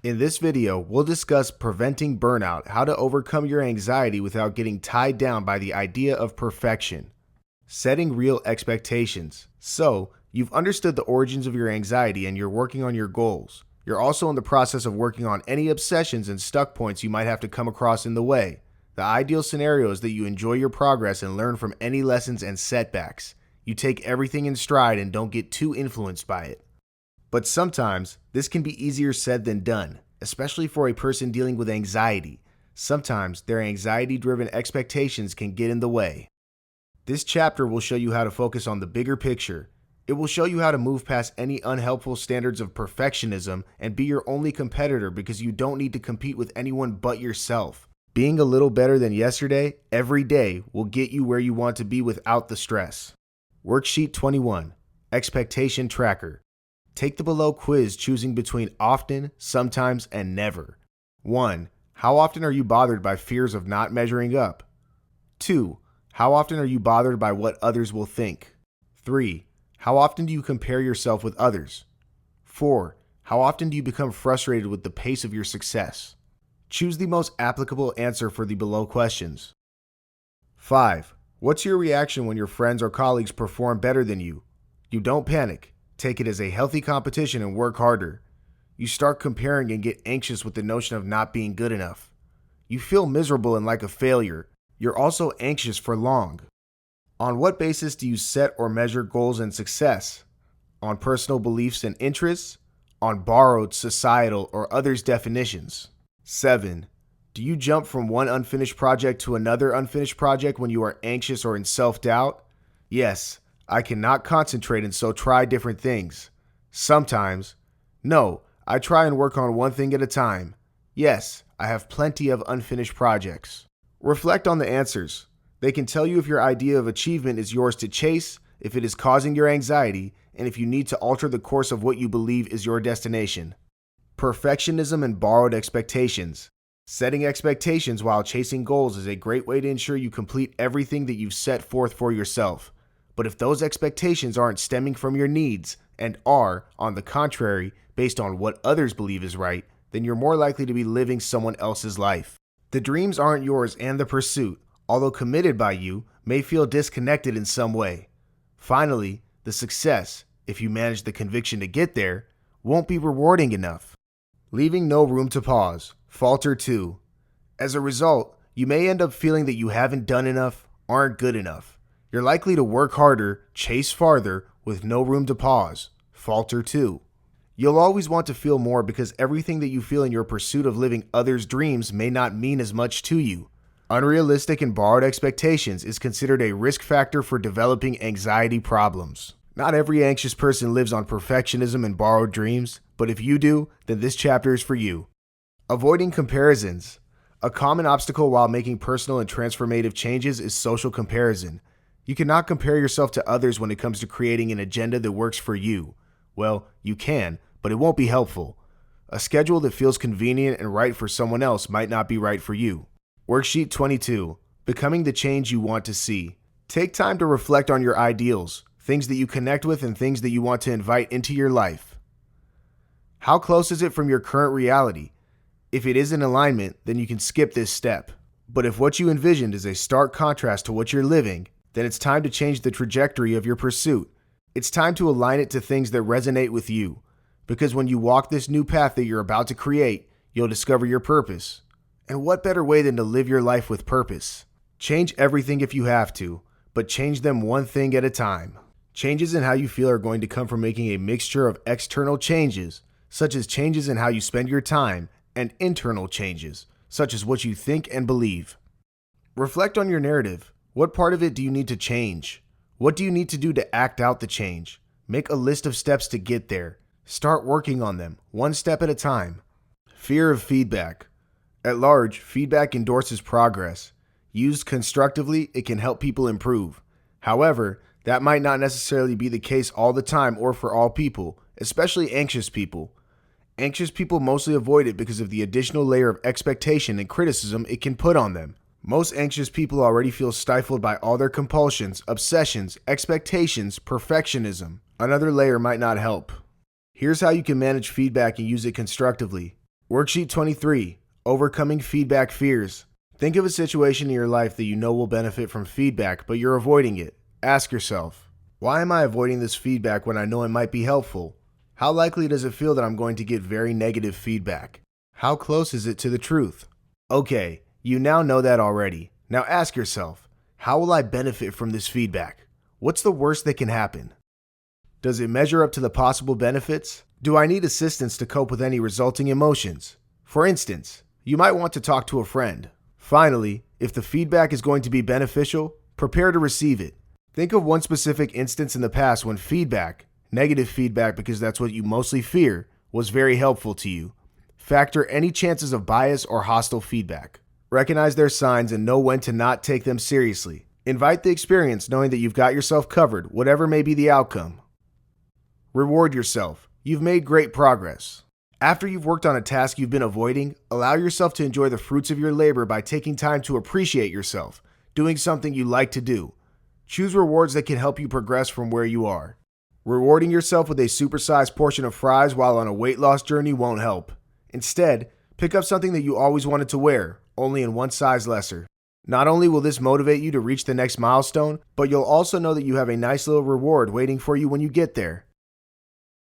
In this video, we'll discuss preventing burnout, how to overcome your anxiety without getting tied down by the idea of perfection. Setting real expectations. So, you've understood the origins of your anxiety and you're working on your goals. You're also in the process of working on any obsessions and stuck points you might have to come across in the way. The ideal scenario is that you enjoy your progress and learn from any lessons and setbacks. You take everything in stride and don't get too influenced by it. But sometimes, this can be easier said than done, especially for a person dealing with anxiety. Sometimes, their anxiety-driven expectations can get in the way. This chapter will show you how to focus on the bigger picture. It will show you how to move past any unhelpful standards of perfectionism and be your only competitor because you don't need to compete with anyone but yourself. Being a little better than yesterday, every day, will get you where you want to be without the stress. Worksheet 21, Expectation Tracker. Take the below quiz choosing between often, sometimes, and never. 1. How often are you bothered by fears of not measuring up? 2. How often are you bothered by what others will think? 3. How often do you compare yourself with others? 4. How often do you become frustrated with the pace of your success? Choose the most applicable answer for the below questions. 5. What's your reaction when your friends or colleagues perform better than you? You don't panic. Take it as a healthy competition and work harder. You start comparing and get anxious with the notion of not being good enough. You feel miserable and like a failure. You're also anxious for long. On what basis do you set or measure goals and success? On personal beliefs and interests? On borrowed, societal, or others' definitions? 7. Do you jump from one unfinished project to another unfinished project when you are anxious or in self-doubt? Yes, I cannot concentrate and so try different things. Sometimes. No, I try and work on one thing at a time. Yes, I have plenty of unfinished projects. Reflect on the answers. They can tell you if your idea of achievement is yours to chase, if it is causing your anxiety, and if you need to alter the course of what you believe is your destination. Perfectionism and borrowed expectations. Setting expectations while chasing goals is a great way to ensure you complete everything that you've set forth for yourself. But if those expectations aren't stemming from your needs and are, on the contrary, based on what others believe is right, then you're more likely to be living someone else's life. The dreams aren't yours and the pursuit, although committed by you, may feel disconnected in some way. Finally, the success, if you manage the conviction to get there, won't be rewarding enough. Leaving no room to pause. Falter too. As a result, you may end up feeling that you haven't done enough, aren't good enough. You're likely to work harder, chase farther, with no room to pause. Falter too. You'll always want to feel more because everything that you feel in your pursuit of living others' dreams may not mean as much to you. Unrealistic and borrowed expectations is considered a risk factor for developing anxiety problems. Not every anxious person lives on perfectionism and borrowed dreams, but if you do, then this chapter is for you. Avoiding comparisons. A common obstacle while making personal and transformative changes is social comparison. You cannot compare yourself to others when it comes to creating an agenda that works for you. Well, you can, but it won't be helpful. A schedule that feels convenient and right for someone else might not be right for you. Worksheet 22, Becoming the change you want to see. Take time to reflect on your ideals, things that you connect with and things that you want to invite into your life. How close is it from your current reality? If it is in alignment, then you can skip this step. But if what you envisioned is a stark contrast to what you're living, then it's time to change the trajectory of your pursuit. It's time to align it to things that resonate with you. Because when you walk this new path that you're about to create, you'll discover your purpose. And what better way than to live your life with purpose? Change everything if you have to, but change them one thing at a time. Changes in how you feel are going to come from making a mixture of external changes, such as changes in how you spend your time, and internal changes, such as what you think and believe. Reflect on your narrative. What part of it do you need to change? What do you need to do to act out the change? Make a list of steps to get there. Start working on them, one step at a time. Fear of feedback. At large, feedback endorses progress. Used constructively, it can help people improve. However, that might not necessarily be the case all the time or for all people, especially anxious people. Anxious people mostly avoid it because of the additional layer of expectation and criticism it can put on them. Most anxious people already feel stifled by all their compulsions, obsessions, expectations, perfectionism. Another layer might not help. Here's how you can manage feedback and use it constructively. Worksheet 23, Overcoming Feedback Fears. Think of a situation in your life that you know will benefit from feedback, but you're avoiding it. Ask yourself, why am I avoiding this feedback when I know it might be helpful? How likely does it feel that I'm going to get very negative feedback? How close is it to the truth? Okay, you now know that already. Now ask yourself, how will I benefit from this feedback? What's the worst that can happen? Does it measure up to the possible benefits? Do I need assistance to cope with any resulting emotions? For instance, you might want to talk to a friend. Finally, if the feedback is going to be beneficial, prepare to receive it. Think of one specific instance in the past when feedback, negative feedback because that's what you mostly fear, was very helpful to you. Factor any chances of bias or hostile feedback. Recognize their signs and know when to not take them seriously. Invite the experience knowing that you've got yourself covered, whatever may be the outcome. Reward yourself. You've made great progress. After you've worked on a task you've been avoiding, allow yourself to enjoy the fruits of your labor by taking time to appreciate yourself, doing something you like to do. Choose rewards that can help you progress from where you are. Rewarding yourself with a supersized portion of fries while on a weight loss journey won't help. Instead, pick up something that you always wanted to wear, only in one size lesser. Not only will this motivate you to reach the next milestone, but you'll also know that you have a nice little reward waiting for you when you get there.